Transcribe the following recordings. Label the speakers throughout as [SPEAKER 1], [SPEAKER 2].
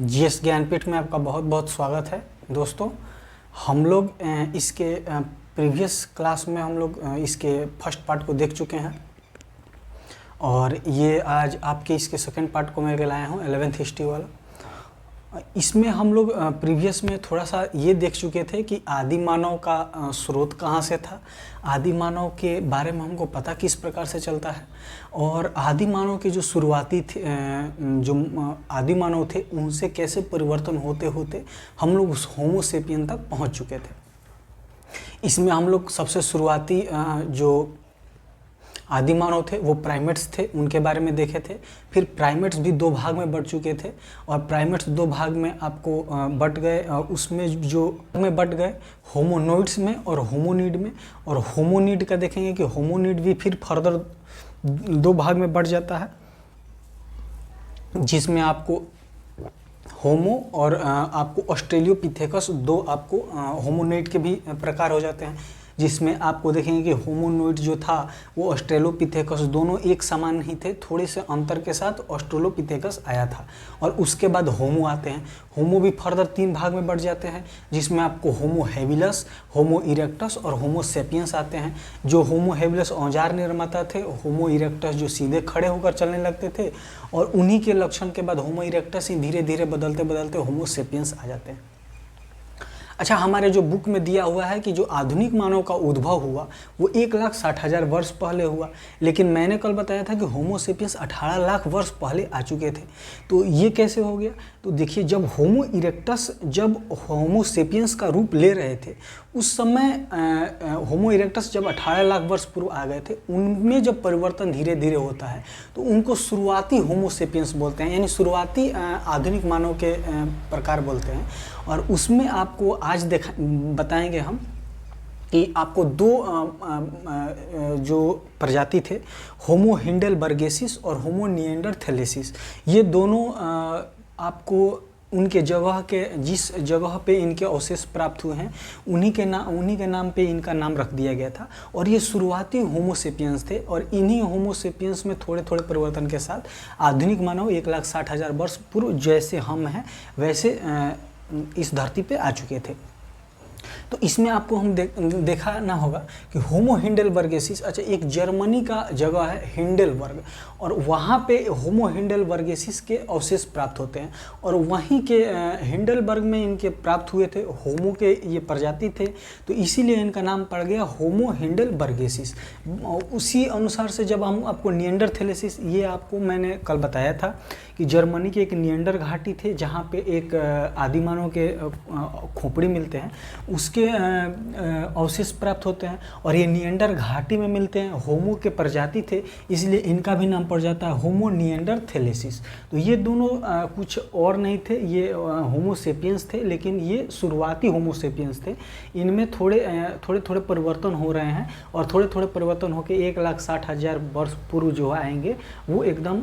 [SPEAKER 1] GS Jnanpith में आपका बहुत बहुत स्वागत है दोस्तों। हम लोग इसके प्रीवियस क्लास में हम लोग इसके फर्स्ट पार्ट को देख चुके हैं और ये आज आपके इसके सेकंड पार्ट को मैं लाया हूँ 11th हिस्ट्री वाला। इसमें हम लोग प्रीवियस में थोड़ा सा ये देख चुके थे कि आदि मानव का स्रोत कहाँ से था, आदि मानव के बारे में हमको पता किस प्रकार से चलता है और आदि मानव के जो शुरुआती थे जो आदि मानव थे उनसे कैसे परिवर्तन होते होते हम लोग उस होमो सेपियन तक पहुँच चुके थे। इसमें हम लोग सबसे शुरुआती जो आदि मानव थे वो प्राइमेट्स थे, उनके बारे में देखे थे। फिर प्राइमेट्स भी दो भाग में बढ़ चुके थे और प्राइमेट्स दो भाग में आपको बट गए, उसमें जो में बट गए होमोनोइड्स में और होमोनिड में। और होमोनिड का देखेंगे कि होमोनिड भी फिर फर्दर दो भाग में बढ़ जाता है, जिसमें आपको होमो और आपको ऑस्ट्रेलियोपिथेकस दो आपको होमोनिड के भी प्रकार हो जाते हैं, जिसमें आपको देखेंगे कि होमोनोइड जो था वो ऑस्ट्रेलोपिथेकस दोनों एक समान ही थे, थोड़े से अंतर के साथ ऑस्ट्रेलोपिथेकस आया था। और उसके बाद होमो आते हैं, होमो भी फर्दर तीन भाग में बढ़ जाते हैं, जिसमें आपको होमो हेबिलस, होमो इरेक्टस और होमो सेपियंस आते हैं। जो होमो हेबिलस औजार निर्माता थे, होमो इरेक्टस जो सीधे खड़े होकर चलने लगते थे, और उन्हीं के लक्षण के बाद होमो इरेक्टस ही धीरे धीरे बदलते बदलते होमो सेपियंस आ जाते हैं। अच्छा, हमारे जो बुक में दिया हुआ है कि जो आधुनिक मानव का उद्भव हुआ वो 1,60,000 वर्ष पहले हुआ, लेकिन मैंने कल बताया था कि होमो सेपियंस 18 लाख वर्ष पहले आ चुके थे। तो ये कैसे हो गया? तो देखिए, जब होमो इरेक्टस जब होमो सेपियंस का रूप ले रहे थे उस समय होमो इरेक्टस जब 18 लाख वर्ष पूर्व आ गए थे, उनमें जब परिवर्तन धीरे धीरे होता है तो उनको शुरुआती होमो सेपियंस बोलते हैं, यानी शुरुआती आधुनिक मानव के प्रकार बोलते हैं। और उसमें आपको आज बताएंगे हम कि आपको दो जो प्रजाति थे, होमो हिंडेलबर्गेसिस और होमो निएंडरथैलेसिस, ये दोनों आपको उनके जगह के जिस जगह पे इनके अवशेष प्राप्त हुए हैं उन्हीं के नाम पे इनका नाम रख दिया गया था। और ये शुरुआती होमोसेपियंस थे और इन्हीं होमोसेपियंस में थोड़े थोड़े परिवर्तन के साथ आधुनिक मानव 1,60,000 वर्ष पूर्व जैसे हम हैं वैसे इस धरती पे आ चुके थे। तो इसमें आपको हम देखा ना होगा कि होमो हिंडेलबर्गेसिस, अच्छा, एक जर्मनी का जगह है हिंडेलबर्ग, और वहाँ पे होमो हिंडेलबर्गेसिस के अवशेष प्राप्त होते हैं और वहीं के हिंडेलबर्ग में इनके प्राप्त हुए थे, होमो के ये प्रजाति थे, तो इसीलिए इनका नाम पड़ गया होमो हिंडेलबर्गेसिस। उसी अनुसार से जब हम आपको निएंडरथैलेसिस, ये आपको मैंने कल बताया था कि जर्मनी के एक निएंडर घाटी थे जहाँ पे एक आदिमानव के खोपड़ी मिलते हैं, उसके अवशेष प्राप्त होते हैं और ये निएंडर घाटी में मिलते हैं, होमो के प्रजाति थे, इसलिए इनका भी नाम पड़ जाता है होमो निएंडरथैलेसिस। तो ये दोनों कुछ और नहीं थे, ये होमो सेपियंस थे, लेकिन ये शुरुआती होमो सेपियंस थे। इनमें थोड़े परिवर्तन हो रहे हैं और थोड़े थोड़े परिवर्तन होकर 1,60,000 वर्ष पूर्व जो आएंगे वो एकदम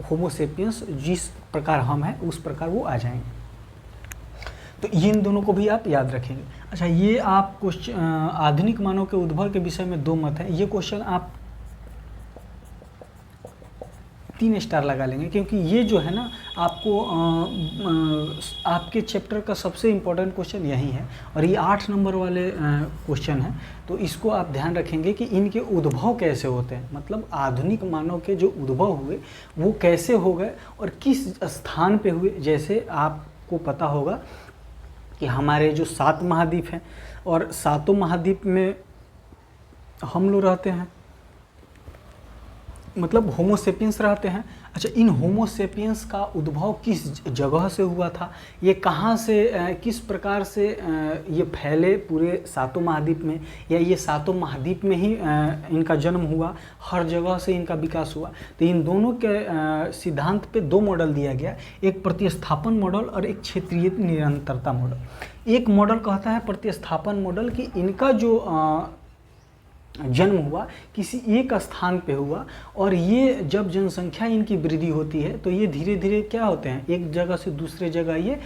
[SPEAKER 1] होमो सेपियंस जिस प्रकार हम हैं उस प्रकार वो आ जाएंगे। तो इन दोनों को भी आप याद रखेंगे। अच्छा, ये आप क्वेश्चन आधुनिक मानव के उद्भव के विषय में दो मत हैं, ये क्वेश्चन आप 3 स्टार लगा लेंगे, क्योंकि ये जो है ना आपको आपके चैप्टर का सबसे इम्पोर्टेंट क्वेश्चन यही है और ये 8 नंबर वाले क्वेश्चन है। तो इसको आप ध्यान रखेंगे कि इनके उद्भव कैसे होते हैं, मतलब आधुनिक मानव के जो उद्भव हुए वो कैसे हो गए और किस स्थान पे हुए। जैसे आपको पता होगा कि हमारे जो 7 महाद्वीप हैं और 7 महाद्वीप में हम लोग रहते हैं, मतलब होमोसेपियंस रहते हैं। अच्छा, इन होमोसेपियंस का उद्भव किस जगह से हुआ था, ये कहाँ से किस प्रकार से ये फैले पूरे 7 महाद्वीप में, या ये 7 महाद्वीप में ही इनका जन्म हुआ, हर जगह से इनका विकास हुआ। तो इन दोनों के सिद्धांत पे 2 मॉडल दिया गया, एक प्रतिस्थापन मॉडल और एक क्षेत्रीय निरंतरता मॉडल। एक मॉडल कहता है प्रतिस्थापन मॉडल कि इनका जो जन्म हुआ किसी एक स्थान पे हुआ और ये जब जनसंख्या इनकी वृद्धि होती है तो ये धीरे धीरे क्या होते हैं, एक जगह से दूसरे जगह ये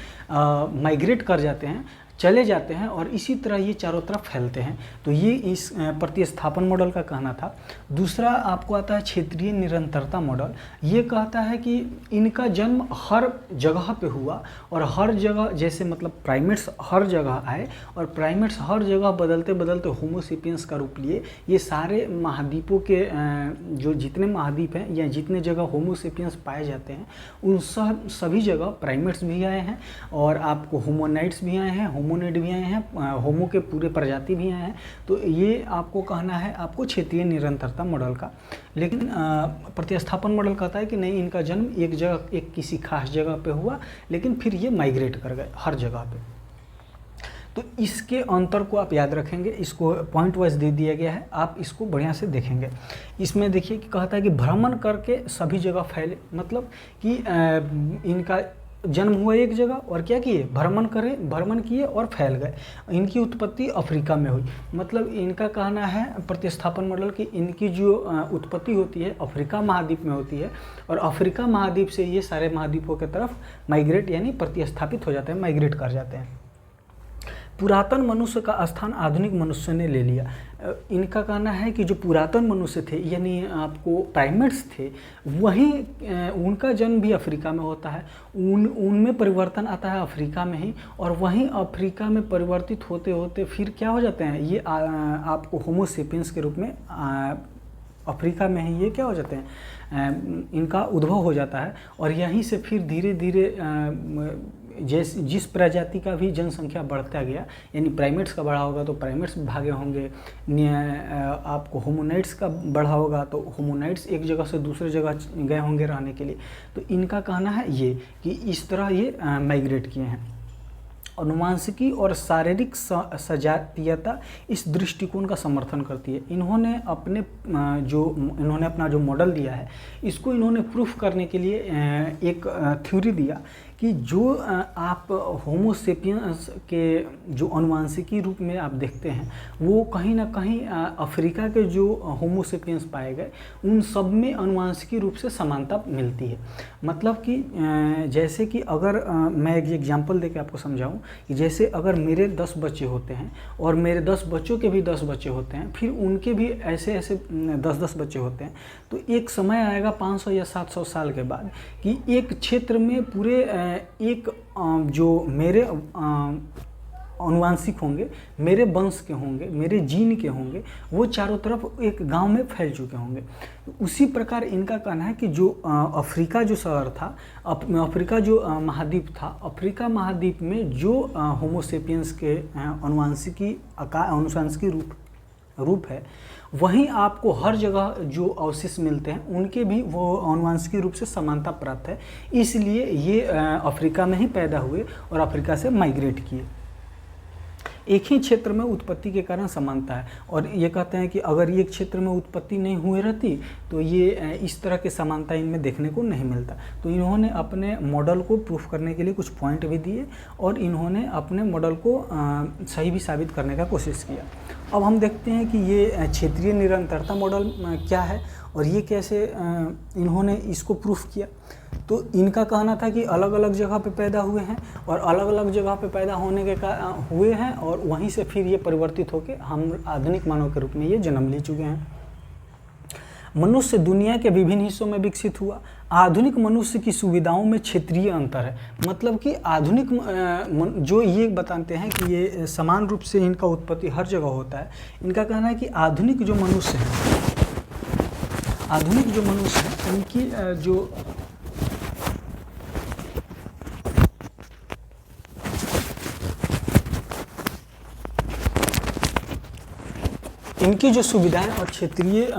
[SPEAKER 1] माइग्रेट कर जाते हैं, चले जाते हैं और इसी तरह ये चारों तरफ फैलते हैं। तो ये इस प्रतिस्थापन मॉडल का कहना था। दूसरा आपको आता है क्षेत्रीय निरंतरता मॉडल। ये कहता है कि इनका जन्म हर जगह पे हुआ और हर जगह, जैसे मतलब प्राइमेट्स हर जगह आए और प्राइमेट्स हर जगह बदलते बदलते होमो सेपियंस का रूप लिए। ये सारे महाद्वीपों के जो जितने महाद्वीप हैं या जितने जगह होमो सेपियंस पाए जाते हैं उन सभी जगह प्राइमेट्स भी आए हैं और आपको होमोनाइड्स भी आए हैं, होमोनिड भी आए हैं, होमो के पूरे प्रजाति भी आए हैं। तो ये आपको कहना है आपको क्षेत्रीय निरंतरता मॉडल का। लेकिन प्रतिस्थापन मॉडल कहता है कि नहीं, इनका जन्म एक जगह, एक किसी खास जगह पे हुआ, लेकिन फिर ये माइग्रेट कर गए हर जगह पे। तो इसके अंतर को आप याद रखेंगे, इसको पॉइंट वाइज दे दिया गया है, आप इसको बढ़िया से देखेंगे। इसमें देखिए कि कहता है कि भ्रमण करके सभी जगह फैले, मतलब कि इनका जन्म हुआ एक जगह और क्या किए, भ्रमण किए और फैल गए। इनकी उत्पत्ति अफ्रीका में हुई। मतलब इनका कहना है प्रतिस्थापन मॉडल कि इनकी जो उत्पत्ति होती है अफ्रीका महाद्वीप में होती है और अफ्रीका महाद्वीप से ये सारे महाद्वीपों की तरफ माइग्रेट यानी प्रतिस्थापित हो जाते हैं, माइग्रेट कर जाते हैं। पुरातन मनुष्य का स्थान आधुनिक मनुष्य ने ले लिया। इनका कहना है कि जो पुरातन मनुष्य थे यानी आपको प्राइमेट्स थे, वहीं उनका जन्म भी अफ्रीका में होता है, उनमें परिवर्तन आता है अफ्रीका में ही, और वहीं अफ्रीका में परिवर्तित होते होते फिर क्या हो जाते हैं, ये आपको होमो सेपियंस के रूप में अफ्रीका में ही ये क्या हो जाते हैं, इनका उद्भव हो जाता है। और यहीं से फिर धीरे धीरे जिस प्रजाति का भी जनसंख्या बढ़ता गया, यानी प्राइमेट्स का बढ़ा होगा तो प्राइमेट्स भागे होंगे, आपको होमोनाइड्स का बढ़ा होगा तो होमोनाइड्स एक जगह से दूसरे जगह गए होंगे रहने के लिए। तो इनका कहना है ये कि इस तरह ये माइग्रेट किए हैं। अनुवांशिकी और शारीरिक सजातीयता इस दृष्टिकोण का समर्थन करती है। इन्होंने अपना जो मॉडल दिया है, इसको इन्होंने प्रूफ करने के लिए एक थ्योरी दिया कि जो आप होमो सेपियंस के जो अनुवांशिकी रूप में आप देखते हैं, वो कहीं ना कहीं अफ्रीका के जो होमो सेपियंस पाए गए उन सब में अनुवांशिकी रूप से समानता मिलती है। मतलब कि जैसे कि अगर मैं एक एग्जांपल देके आपको समझाऊं कि जैसे अगर मेरे 10 बच्चे होते हैं और मेरे 10 बच्चों के भी 10 बच्चे होते हैं, फिर उनके भी ऐसे ऐसे 10-10 बच्चे होते हैं, तो एक समय आएगा 500 या 700 साल के बाद कि एक क्षेत्र में पूरे एक जो मेरे अनुवांशिक होंगे, मेरे वंश के होंगे, मेरे जीन के होंगे, वो चारों तरफ एक गांव में फैल चुके होंगे। उसी प्रकार इनका कहना है कि जो अफ्रीका जो शहर था, अफ्रीका जो महाद्वीप था, अफ्रीका महाद्वीप में जो होमो सेपियंस के अनुवांशिकी रूप है, वहीं आपको हर जगह जो अवशेष मिलते हैं उनके भी वो अनुवांशिकी रूप से समानता प्राप्त है। इसलिए ये अफ्रीका में ही पैदा हुए और अफ्रीका से माइग्रेट किए। एक ही क्षेत्र में उत्पत्ति के कारण समानता है, और ये कहते हैं कि अगर ये क्षेत्र में उत्पत्ति नहीं हुई रहती तो ये इस तरह के समानता इनमें देखने को नहीं मिलता। तो इन्होंने अपने मॉडल को प्रूफ करने के लिए कुछ पॉइंट भी दिए और इन्होंने अपने मॉडल को सही भी साबित करने का कोशिश किया। अब हम देखते हैं कि ये क्षेत्रीय निरंतरता मॉडल क्या है और ये कैसे इन्होंने इसको प्रूफ किया। तो इनका कहना था कि अलग अलग जगह पे पैदा हुए हैं और अलग अलग जगह पे पैदा होने के हुए हैं और वहीं से फिर ये परिवर्तित होकर हम आधुनिक मानव के रूप में ये जन्म ले चुके हैं। मनुष्य दुनिया के विभिन्न हिस्सों में विकसित हुआ। आधुनिक मनुष्य की सुविधाओं में क्षेत्रीय अंतर है। मतलब कि आधुनिक जो ये बताते हैं कि ये समान रूप से इनका उत्पत्ति हर जगह होता है। इनका कहना है कि आधुनिक जो मनुष्य हैं उनकी जो इनकी जो सुविधाएं और क्षेत्रीय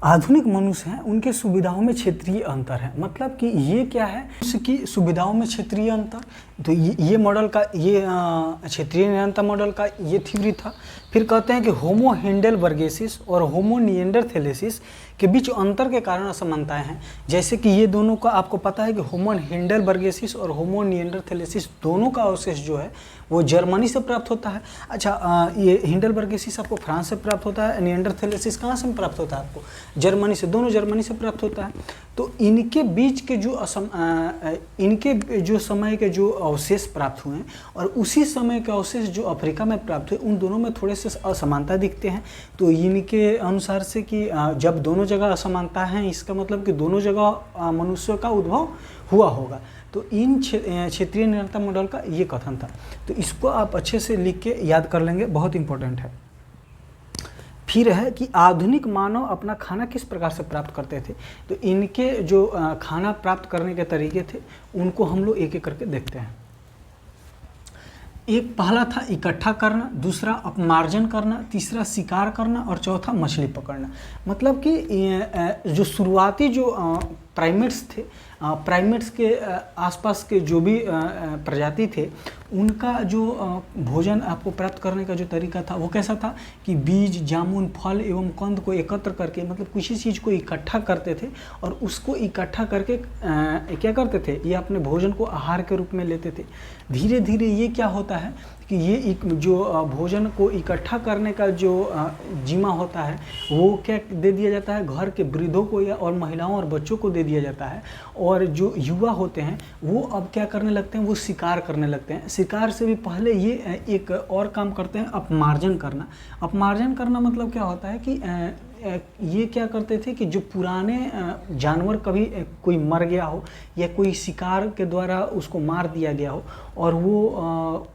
[SPEAKER 1] आधुनिक मनुष्य हैं उनके सुविधाओं में क्षेत्रीय अंतर है। मतलब कि ये क्या है, उसकी सुविधाओं में क्षेत्रीय अंतर। तो ये मॉडल का, ये क्षेत्रीय निरंतर मॉडल का ये थ्योरी था। फिर कहते हैं कि होमो हेंडेलबर्गेसिस और होमो निएंडरथैलेसिस के बीच अंतर के कारण असमानताएं हैं। जैसे कि ये दोनों का आपको पता है कि होमो हेंडेलबर्गेसिस और होमो निएंडरथैलेसिस दोनों का अवशेष जो है वो जर्मनी से प्राप्त होता है। अच्छा, ये हिंडलबर्गेसिस आपको फ्रांस से प्राप्त होता है, निएंडरथैलेसिस कहाँ से प्राप्त होता है आपको? जर्मनी से, दोनों जर्मनी से प्राप्त होता है। तो इनके बीच के जो इनके जो समय के जो अवशेष प्राप्त हुए हैं और उसी समय के अवशेष जो अफ्रीका में प्राप्त हुए, उन दोनों में थोड़े से असमानता दिखते हैं। तो इनके अनुसार से कि जब दोनों जगह असमानता है, इसका मतलब कि दोनों जगह मनुष्य का उद्भव हुआ होगा। तो इन क्षेत्रीय निरंतर मॉडल का ये कथन था। तो इसको आप अच्छे से लिख के याद कर लेंगे, बहुत इंपॉर्टेंट है। फिर है कि आधुनिक मानव अपना खाना किस प्रकार से प्राप्त करते थे। तो इनके जो खाना प्राप्त करने के तरीके थे, उनको हम लोग एक एक करके देखते हैं। एक पहला था इकट्ठा करना, दूसरा अपमार्जन करना, तीसरा शिकार करना और चौथा मछली पकड़ना। मतलब कि जो शुरुआती जो प्राइमेट्स थे, प्राइमेट्स के आसपास के जो भी प्रजाति थे, उनका जो भोजन आपको प्राप्त करने का जो तरीका था वो कैसा था कि बीज, जामुन, फल एवं कंद को एकत्र करके, मतलब किसी चीज़ को इकट्ठा करते थे और उसको इकट्ठा करके क्या करते थे, ये अपने भोजन को आहार के रूप में लेते थे। धीरे धीरे ये क्या होता है कि ये जो भोजन को इकट्ठा करने का जो जिम्मा होता है, वो क्या दे दिया जाता है, घर के वृद्धों को या और महिलाओं और बच्चों को दे दिया जाता है। और जो युवा होते हैं वो अब क्या करने लगते हैं, वो शिकार करने लगते हैं। शिकार से भी पहले ये एक और काम करते हैं, अपमार्जन करना। अपमार्जन करना मतलब क्या होता है कि ये क्या करते थे कि जो पुराने जानवर, कभी कोई मर गया हो या कोई शिकार के द्वारा उसको मार दिया गया हो और वो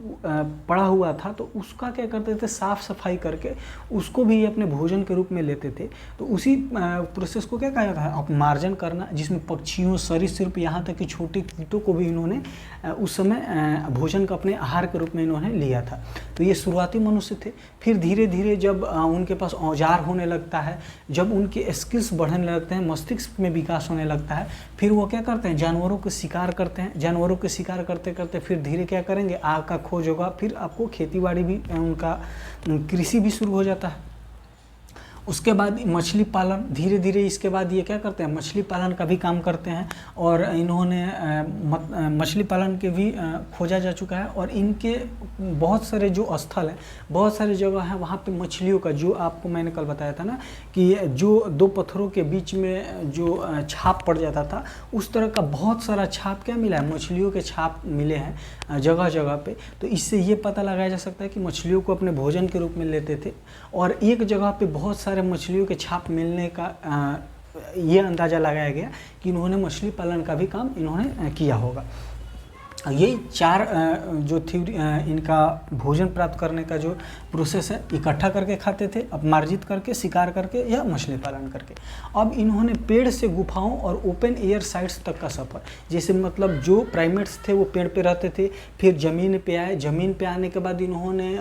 [SPEAKER 1] पड़ा हुआ था, तो उसका क्या करते थे, साफ सफाई करके उसको भी अपने भोजन के रूप में लेते थे। तो उसी प्रोसेस को क्या कहा जाता है, अपमार्जन करना, जिसमें पक्षियों, सरीसृप, यहाँ तक कि छोटे कीटों को भी इन्होंने उस समय भोजन का अपने आहार के रूप में इन्होंने लिया था। तो ये शुरुआती मनुष्य थे। फिर धीरे धीरे जब उनके पास औजार होने लगता है, जब उनके स्किल्स बढ़ने लगते हैं, मस्तिष्क में विकास होने लगता है, फिर वो क्या करते हैं, जानवरों को शिकार करते हैं। जानवरों के शिकार करते करते फिर धीरे क्या करेंगे, आग का खोज होगा, फिर आपको खेतीबाड़ी भी, उनका कृषि भी शुरू हो जाता है। उसके बाद मछली पालन, धीरे धीरे इसके बाद ये क्या करते हैं, मछली पालन का भी काम करते हैं। और इन्होंने मछली पालन के भी खोजा जा चुका है। और इनके बहुत सारे जो स्थल हैं, बहुत सारी जगह हैं, वहाँ पे मछलियों का, जो आपको मैंने कल बताया था ना कि जो दो पत्थरों के बीच में जो छाप पड़ जाता था, उस तरह का बहुत सारा छाप क्या मिला है, मछलियों के छाप मिले हैं जगह जगह पे। तो इससे ये पता लगाया जा सकता है कि मछलियों को अपने भोजन के रूप में लेते थे। और एक जगह पे बहुत सारे मछलियों के छाप मिलने का ये अंदाज़ा लगाया गया कि इन्होंने मछली पालन का भी काम इन्होंने किया होगा। ये चार जो थ्योरी, इनका भोजन प्राप्त करने का जो प्रोसेस है, इकट्ठा करके खाते थे, अपमार्जित करके, शिकार करके या मछली पालन करके। अब इन्होंने पेड़ से गुफाओं और ओपन एयर साइट्स तक का सफ़र, जैसे मतलब जो प्राइमेट्स थे वो पेड़ पे रहते थे, फिर ज़मीन पे आए, ज़मीन पे आने के बाद इन्होंने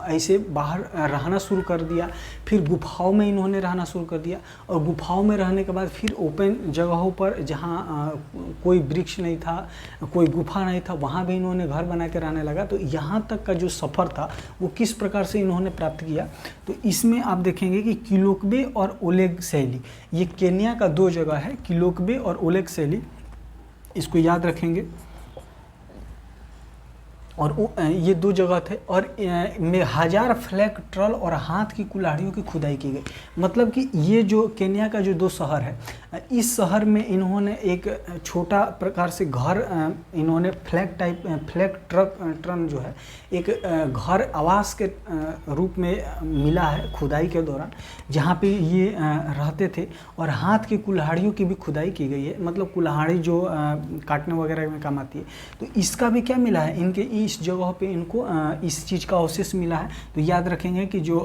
[SPEAKER 1] ऐसे बाहर रहना शुरू कर दिया, फिर गुफाओं में इन्होंने रहना शुरू कर दिया। और गुफाओं में रहने के बाद फिर ओपन जगहों पर, जहाँ कोई वृक्ष नहीं था, कोई गुफा नहीं था, वहाँ भी इन्होंने घर बना के रहने लगा। तो यहाँ तक का जो सफ़र था वो किस प्रकार से इन्होंने प्राप्त किया, तो इसमें आप देखेंगे कि किलोकबे और ओलेग शैली, ये केन्या का दो जगह है, किलोकबे और ओलेग शैली, इसको याद रखेंगे। और ये दो जगह थे। और में 1000 फ्लैग ट्रल और हाथ की कुल्हाड़ियों की खुदाई की गई। मतलब कि ये जो केन्या का जो दो शहर है, इस शहर में इन्होंने एक छोटा प्रकार से घर, इन्होंने फ्लैग ट्रन जो है, एक घर आवास के रूप में मिला है खुदाई के दौरान, जहाँ पे ये रहते थे। और हाथ की कुल्हाड़ियों की भी खुदाई की गई है, मतलब कुल्हाड़ी जो काटने वगैरह में काम आती है। तो इसका भी क्या मिला है, इनके इस जगह पे इनको इस चीज़ का अवशेष मिला है। तो याद रखेंगे कि जो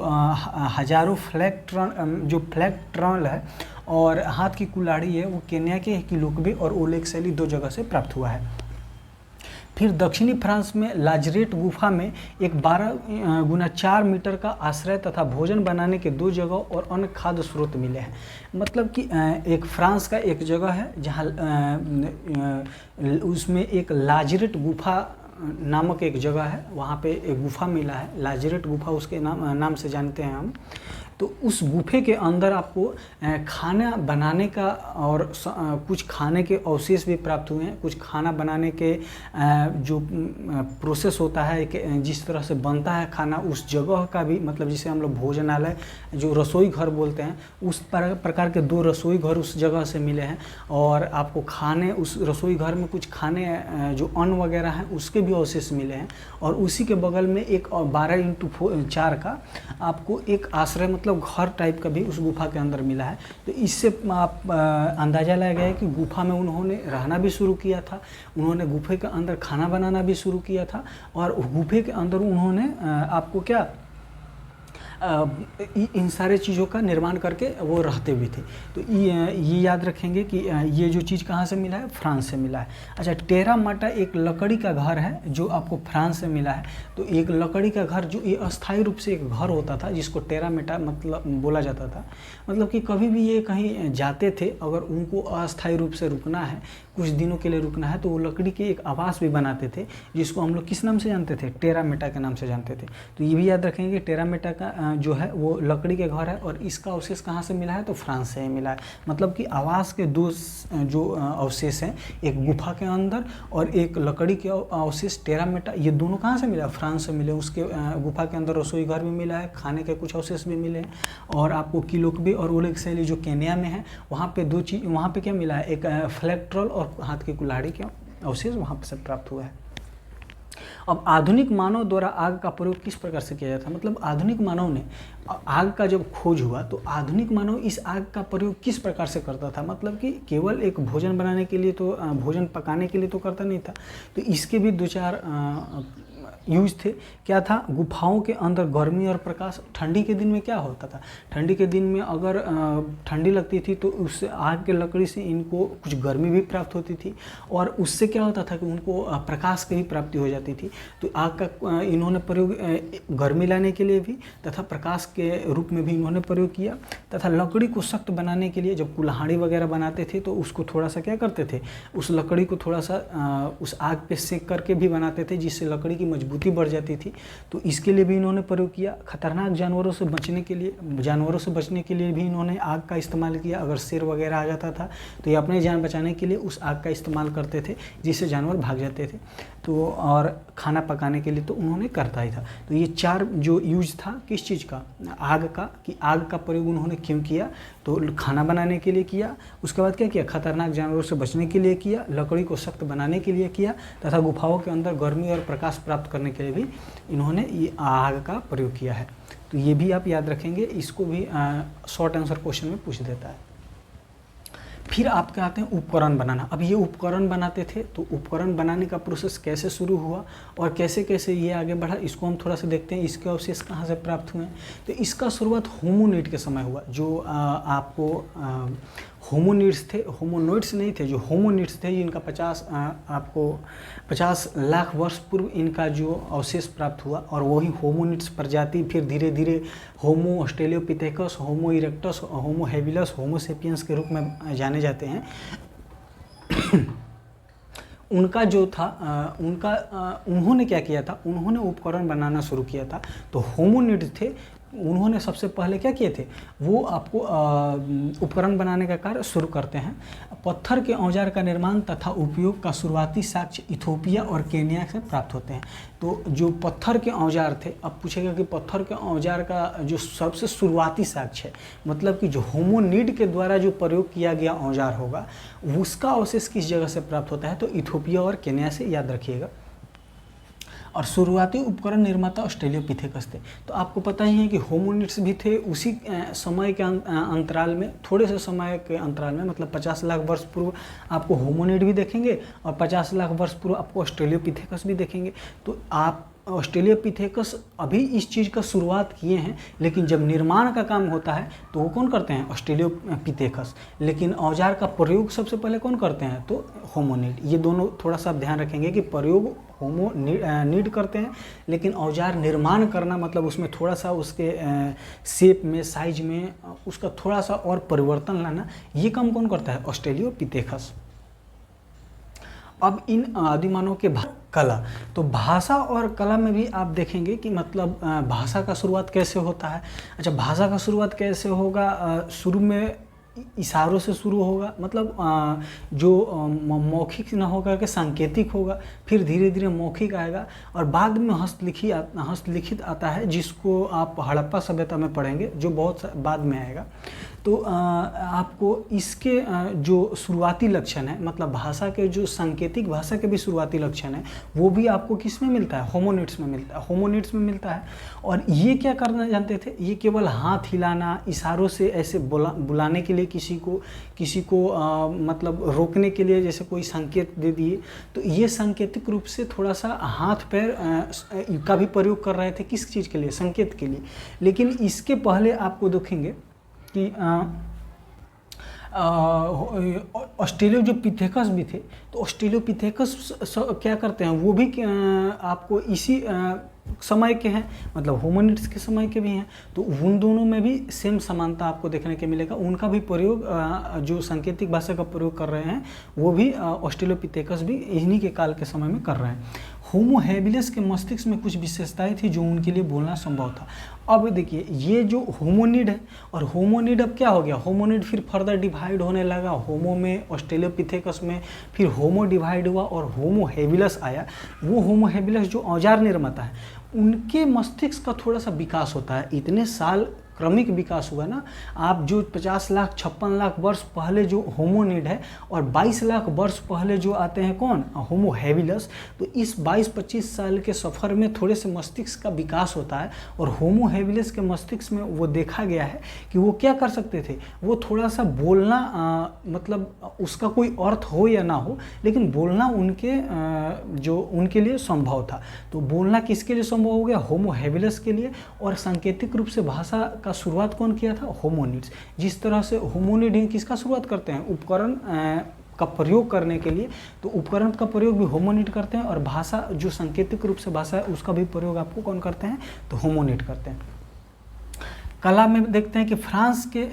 [SPEAKER 1] हजारों फ्लैग ट्रन है और हाथ की कुल्हाड़ी है, वो केन्या के किलोकबे और ओलेग शैली दो जगह से प्राप्त हुआ है। फिर दक्षिणी फ्रांस में लाजरेट गुफा में एक 12x4 मीटर का आश्रय तथा भोजन बनाने के दो जगह और अन्य खाद्य स्रोत मिले हैं। मतलब कि एक फ्रांस का एक जगह है जहाँ उसमें एक लाजरेट गुफा नामक एक जगह है, वहाँ पे एक गुफा मिला है, लाजरेट गुफा उसके नाम से जानते हैं हम। तो उस गुफे के अंदर आपको खाना बनाने का और कुछ खाने के अवशेष भी प्राप्त हुए हैं। कुछ खाना बनाने के जो प्रोसेस होता है जिस तरह से बनता है खाना, उस जगह का भी, मतलब जिसे हम लोग भोजनालय जो रसोई घर बोलते हैं, उस प्रकार के 2 रसोई घर उस जगह से मिले हैं। और आपको खाने, उस रसोई घर में कुछ खाने जो अन्न वगैरह हैं उसके भी अवशेष मिले हैं। और उसी के बगल में एक 12x4 का आपको एक आश्रय मतलब घर टाइप का भी उस गुफा के अंदर मिला है। तो इससे आप अंदाज़ा लगाया गया है कि गुफा में उन्होंने रहना भी शुरू किया था, उन्होंने गुफे के अंदर खाना बनाना भी शुरू किया था, और गुफे के अंदर उन्होंने आपको क्या इन सारे चीज़ों का निर्माण करके वो रहते भी थे। तो ये याद रखेंगे कि ये जो चीज़ कहाँ से मिला है, फ्रांस से मिला है। अच्छा, टेरा माटा एक लकड़ी का घर है जो आपको फ्रांस से मिला है। तो एक लकड़ी का घर जो ये अस्थायी रूप से एक घर होता था जिसको टेरा मेटा मतलब बोला जाता था। मतलब कि कभी भी ये कहीं जाते थे, अगर उनको अस्थायी रूप से रुकना है, कुछ दिनों के लिए रुकना है, तो वो लकड़ी के एक आवास भी बनाते थे जिसको हम लोग किस नाम से जानते थे, टेरा मेटा के नाम से जानते थे। तो ये भी याद रखेंगे टेरा मेटा का जो है वो लकड़ी के घर है, और इसका अवशेष कहाँ से मिला है, तो फ्रांस से ही मिला है। मतलब कि आवास के 2 जो अवशेष हैं, एक गुफा के अंदर और एक लकड़ी के अवशेष टेरा मेटा, ये दोनों कहाँ से मिला, फ्रांस से मिले। उसके गुफा के अंदर रसोई घर भी मिला है, खाने के कुछ अवशेष भी मिले हैं, और आपको किलोकबी और ओलेग शैली जो केन्या में है वहाँ पे 2 चीज़, वहाँ पे क्या मिला है, एक फ्लैक्ट्रल और हाथ की कुल्हाड़ी के अवशेष वहाँ से प्राप्त हुआ है। अब आधुनिक मानव द्वारा आग का प्रयोग किस प्रकार से किया जाता है, मतलब आधुनिक मानव ने आग का जब खोज हुआ तो आधुनिक मानव इस आग का प्रयोग किस प्रकार से करता था। मतलब कि केवल एक भोजन बनाने के लिए, तो भोजन पकाने के लिए तो करता नहीं था, तो इसके भी 2-4 यूज थे। क्या था, गुफाओं के अंदर गर्मी और प्रकाश, ठंडी के दिन में क्या होता था, ठंडी के दिन में अगर ठंडी लगती थी तो उस आग के लकड़ी से इनको कुछ गर्मी भी प्राप्त होती थी, और उससे क्या होता था कि उनको प्रकाश की भी प्राप्ति हो जाती थी। तो आग का इन्होंने प्रयोग गर्मी लाने के लिए भी तथा प्रकाश के रूप में भी इन्होंने प्रयोग किया। तथा लकड़ी को सख्त बनाने के लिए जब कुल्हाड़ी वगैरह बनाते थे तो उसको थोड़ा सा क्या करते थे, उस लकड़ी को थोड़ा सा उस आग पे सेक करके भी बनाते थे, जिससे लकड़ी की मजबूती बढ़ जाती थी। तो इसके लिए भी इन्होंने प्रयोग किया। खतरनाक जानवरों से बचने के लिए भी इन्होंने आग का इस्तेमाल किया। अगर शेर वगैरह आ जाता था तो ये अपनी जान बचाने के लिए उस आग का इस्तेमाल करते थे, जिससे जानवर भाग जाते थे। तो और खाना पकाने के लिए तो उन्होंने करता ही था। तो ये 4 जो यूज था किस चीज़ का, आग का, कि आग का प्रयोग उन्होंने क्यों किया, तो खाना बनाने के लिए किया। उसके बाद क्या किया, खतरनाक जानवरों से बचने के लिए किया, लकड़ी को सख्त बनाने के लिए किया, तथा गुफाओं के अंदर गर्मी और प्रकाश प्राप्त करने के लिए भी इन्होंने ये आग का प्रयोग किया है। तो ये भी आप याद रखेंगे, इसको भी शॉर्ट आंसर क्वेश्चन में पूछ देता है। फिर आपके आते हैं उपकरण बनाना। अब ये उपकरण बनाते थे, तो उपकरण बनाने का प्रोसेस कैसे शुरू हुआ और कैसे कैसे ये आगे बढ़ा, इसको हम थोड़ा सा देखते हैं। इसके अवशेष कहाँ से प्राप्त हुए हैं, तो इसका शुरुआत होमोनिड के समय हुआ। जो आपको होमोनिड्स थे, होमोनोइड्स नहीं थे, जो होमोनिड्स थे जिनका 50 लाख वर्ष पूर्व इनका जो अवशेष प्राप्त हुआ, और वही होमोनिड्स प्रजाति फिर धीरे धीरे होमो ऑस्ट्रेलियोपिथेकस, होमो इरेक्टस, होमो हेबिलस, होमो सेपियंस के रूप में जाने जाते हैं। उनका जो था उन्होंने क्या किया था, उन्होंने उपकरण बनाना शुरू किया था। तो होमोनिड थे, उन्होंने सबसे पहले क्या किए थे, वो आपको उपकरण बनाने का कार्य शुरू करते हैं। पत्थर के औजार का निर्माण तथा उपयोग का शुरुआती साक्ष्य इथोपिया और केन्या से प्राप्त होते हैं। तो जो पत्थर के औजार थे, अब पूछेगा कि पत्थर के औजार का जो सबसे शुरुआती साक्ष्य है, मतलब कि जो होमोनिड के द्वारा जो प्रयोग किया गया औजार होगा, उसका अवशेष किस जगह से प्राप्त होता है, तो इथोपिया और केन्या से, याद रखिएगा। और शुरुआती उपकरण निर्माता ऑस्ट्रेलियोपिथेकस थे। तो आपको पता ही है कि होमोनिड्स भी थे उसी समय के अंतराल में, थोड़े से समय के अंतराल में, मतलब 50 लाख वर्ष पूर्व आपको होमोनिड भी देखेंगे और 50 लाख वर्ष पूर्व आपको ऑस्ट्रेलियोपिथेकस भी देखेंगे। तो आप ऑस्ट्रेलियोपिथेकस अभी इस चीज़ का शुरुआत किए हैं, लेकिन जब निर्माण का काम होता है तो वो कौन करते हैं, ऑस्ट्रेलियोपिथेकस। लेकिन औजार का प्रयोग सबसे पहले कौन करते हैं, तो होमोनिड। ये दोनों थोड़ा सा ध्यान रखेंगे कि प्रयोग होमोनिड करते हैं, लेकिन औजार निर्माण करना मतलब उसमें थोड़ा सा उसके शेप में, साइज में उसका थोड़ा सा और परिवर्तन लाना, ये काम कौन करता है, ऑस्ट्रेलियोपिथेकस। अब इन आदिमानव के कला, तो भाषा और कला में भी आप देखेंगे कि मतलब भाषा का शुरुआत कैसे होता है। अच्छा, भाषा का शुरुआत कैसे होगा? शुरू में इशारों से शुरू होगा, मतलब जो मौखिक ना होगा कि सांकेतिक होगा, फिर धीरे धीरे मौखिक आएगा और बाद में हस्तलिखित आता है, जिसको आप हड़प्पा सभ्यता में पढ़ेंगे, जो बहुत बाद में आएगा। तो आपको इसके जो शुरुआती लक्षण है, मतलब भाषा के जो सांकेतिक भाषा के भी शुरुआती लक्षण है, वो भी आपको किस में मिलता है? होमोनिड्स में मिलता है, होमोनिड्स में मिलता है। और ये क्या करना जानते थे? ये केवल हाथ हिलाना, इशारों से ऐसे बुलाने के लिए किसी को मतलब रोकने के लिए जैसे कोई संकेत दे दिए, तो ये सांकेतिक रूप से थोड़ा सा हाथ पैर का भी प्रयोग कर रहे थे। किस चीज़ के लिए? संकेत के लिए। लेकिन इसके पहले आपको देखेंगे कि ऑस्ट्रेलोपिथेकस भी थे। तो ऑस्ट्रेलोपिथेकस क्या करते हैं? वो भी आपको इसी समय के हैं, मतलब होमोनिड्स के समय के भी हैं। तो उन दोनों में भी सेम समानता आपको देखने के मिलेगा। उनका भी प्रयोग जो सांकेतिक भाषा का प्रयोग कर रहे हैं, वो भी ऑस्ट्रेलोपिथेकस भी इन्हीं के काल के समय में कर रहे हैं। होमो हैबिलिस के मस्तिष्क में कुछ विशेषताएं थी जो उनके लिए बोलना संभव था। अब देखिए, ये जो होमोनिड है, और होमोनिड अब क्या हो गया? होमोनिड फिर फर्दर डिवाइड होने लगा, होमो में, ऑस्ट्रेलोपिथेकस में, फिर होमो डिवाइड हुआ और होमो हैबिलिस आया। वो होमो हैबिलिस जो औजार निर्माता है, उनके मस्तिष्क का थोड़ा सा विकास होता है। इतने साल क्रमिक विकास हुआ ना। आप जो 50 लाख 56 लाख वर्ष पहले जो होमोनिड है और 22 लाख वर्ष पहले जो आते हैं कौन? Homo habilis. तो इस 22-25 साल के सफ़र में थोड़े से मस्तिष्क का विकास होता है और होमो हैबिलिस के मस्तिष्क में वो देखा गया है कि वो क्या कर सकते थे? वो थोड़ा सा बोलना, मतलब उसका कोई अर्थ हो या ना हो, लेकिन बोलना जो उनके लिए संभव था। तो बोलना किसके लिए संभव हो गया? होमो हैबिलिस के लिए। और सांकेतिक रूप से भाषा का शुरुआत कौन किया था? होमोनिड्स। जिस तरह से होमोनिड किसका शुरुआत करते हैं? उपकरण का प्रयोग करने के लिए। तो उपकरण का प्रयोग भी होमोनिड करते हैं और भाषा जो सांकेतिक रूप से भाषा है उसका भी प्रयोग आपको कौन करते हैं? तो होमोनिड करते हैं। कला में देखते हैं कि फ्रांस के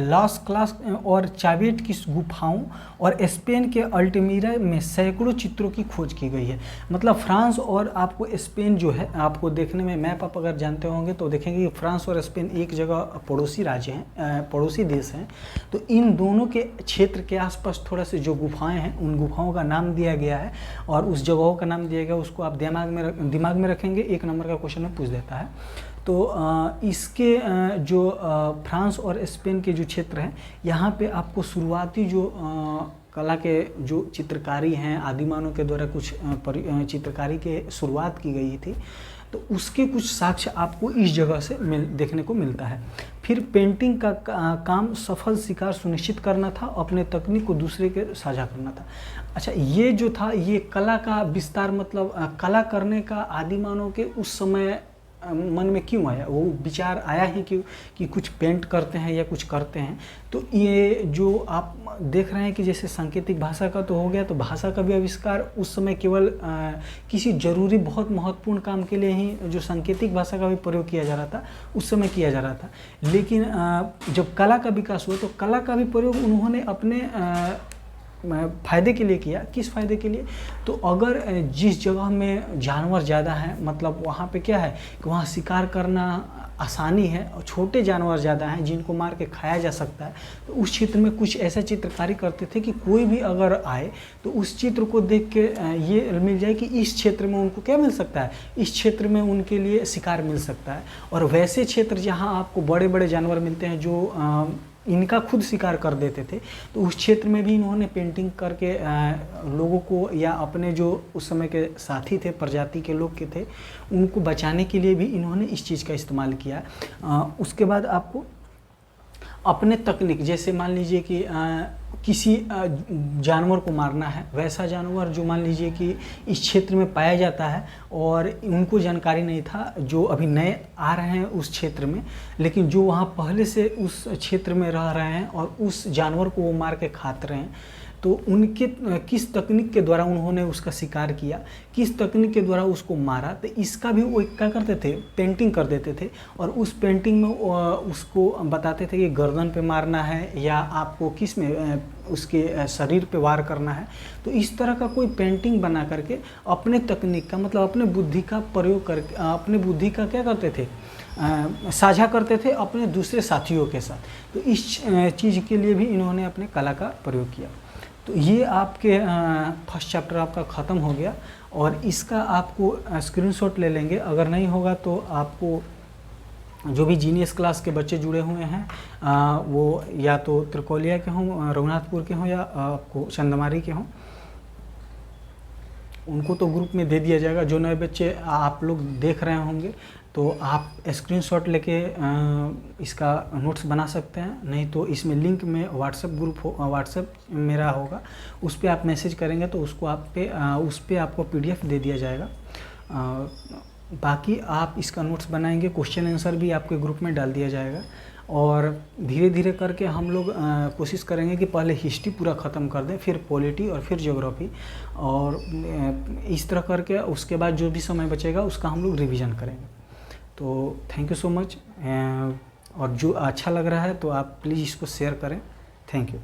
[SPEAKER 1] लॉस क्लास और चावेट की गुफाओं और स्पेन के अल्टमीरा में सैकड़ों चित्रों की खोज की गई है। मतलब फ्रांस और आपको स्पेन जो है, आपको देखने में मैप आप अगर जानते होंगे तो देखेंगे कि फ्रांस और स्पेन एक जगह पड़ोसी राज्य हैं, पड़ोसी देश हैं। तो इन दोनों के क्षेत्र के आसपास थोड़ा से जो गुफाएँ हैं, उन गुफाओं का नाम दिया गया है और उस जगहों का नाम दिया गया, उसको आप दिमाग में रखेंगे। 1 नंबर का क्वेश्चन में पूछ देता है। तो इसके जो फ्रांस और स्पेन के जो क्षेत्र हैं, यहाँ पे आपको शुरुआती जो कला के जो चित्रकारी हैं, आदिमानव के द्वारा कुछ चित्रकारी के शुरुआत की गई थी, तो उसके कुछ साक्ष्य आपको इस जगह से देखने को मिलता है। फिर पेंटिंग का काम सफल शिकार सुनिश्चित करना था, अपने तकनीक को दूसरे के साझा करना था। अच्छा, ये जो था, ये कला का विस्तार, मतलब कला करने का आदिमानव के उस समय मन में क्यों आया? वो विचार आया ही क्यों कि कुछ पेंट करते हैं या कुछ करते हैं। तो ये जो आप देख रहे हैं कि जैसे सांकेतिक भाषा का तो हो गया, तो भाषा का भी आविष्कार उस समय केवल किसी जरूरी बहुत महत्वपूर्ण काम के लिए ही जो सांकेतिक भाषा का भी प्रयोग किया जा रहा था, उस समय किया जा रहा था। लेकिन जब कला का विकास हुआ तो कला का भी प्रयोग उन्होंने अपने फ़ायदे के लिए किया। किस फ़ायदे के लिए? तो अगर जिस जगह में जानवर ज़्यादा हैं, मतलब वहाँ पे क्या है कि वहाँ शिकार करना आसानी है और छोटे जानवर ज़्यादा हैं जिनको मार के खाया जा सकता है, तो उस क्षेत्र में कुछ ऐसा चित्रकारी करते थे कि कोई भी अगर आए तो उस चित्र को देख के ये मिल जाए कि इस क्षेत्र में उनको क्या मिल सकता है, इस क्षेत्र में उनके लिए शिकार मिल सकता है। और वैसे क्षेत्र जहाँ आपको बड़े बड़े जानवर मिलते हैं जो इनका खुद शिकार कर देते थे, तो उस क्षेत्र में भी इन्होंने पेंटिंग करके लोगों को या अपने जो उस समय के साथी थे, प्रजाति के लोग के थे, उनको बचाने के लिए भी इन्होंने इस चीज़ का इस्तेमाल किया। उसके बाद आपको अपने तकनीक, जैसे मान लीजिए कि किसी जानवर को मारना है, वैसा जानवर जो मान लीजिए कि इस क्षेत्र में पाया जाता है और उनको जानकारी नहीं था, जो अभी नए आ रहे हैं उस क्षेत्र में, लेकिन जो वहाँ पहले से उस क्षेत्र में रह रहे हैं और उस जानवर को वो मार के खाते रहे हैं, तो उनके किस तकनीक के द्वारा उन्होंने उसका शिकार किया, किस तकनीक के द्वारा उसको मारा, तो इसका भी वो क्या करते थे, पेंटिंग कर देते थे। और उस पेंटिंग में उसको बताते थे कि गर्दन पे मारना है या आपको किस में उसके शरीर पे वार करना है। तो इस तरह का कोई पेंटिंग बना करके अपने तकनीक का मतलब अपने बुद्धि का प्रयोग करके अपने बुद्धि का क्या करते थे, साझा करते थे अपने दूसरे साथियों के साथ। तो इस चीज़ के लिए भी इन्होंने अपने कला का प्रयोग किया। तो ये आपके फर्स्ट चैप्टर आपका ख़त्म हो गया और इसका आपको स्क्रीनशॉट ले लेंगे। अगर नहीं होगा तो आपको जो भी जीनियस क्लास के बच्चे जुड़े हुए हैं वो या तो त्रिकोलिया के हों, रघुनाथपुर के हों या आपको चंदमारी के हों, उनको तो ग्रुप में दे दिया जाएगा। जो नए बच्चे आप लोग देख रहे होंगे तो आप स्क्रीनशॉट लेके इसका नोट्स बना सकते हैं, नहीं तो इसमें लिंक में व्हाट्सएप ग्रुप व्हाट्सएप मेरा होगा, उस पर आप मैसेज करेंगे तो उसको उस पर आपको PDF दे दिया जाएगा। बाकी आप इसका नोट्स बनाएंगे, क्वेश्चन आंसर भी आपके ग्रुप में डाल दिया जाएगा। और धीरे धीरे करके हम लोग कोशिश करेंगे कि पहले हिस्ट्री पूरा ख़त्म कर दें, फिर पॉलिटी और फिर ज्योग्राफी, और इस तरह करके उसके बाद जो भी समय बचेगा उसका हम लोग रिवीजन करेंगे। तो थैंक यू सो मच। और जो अच्छा लग रहा है तो आप प्लीज़ इसको शेयर करें। Thank you.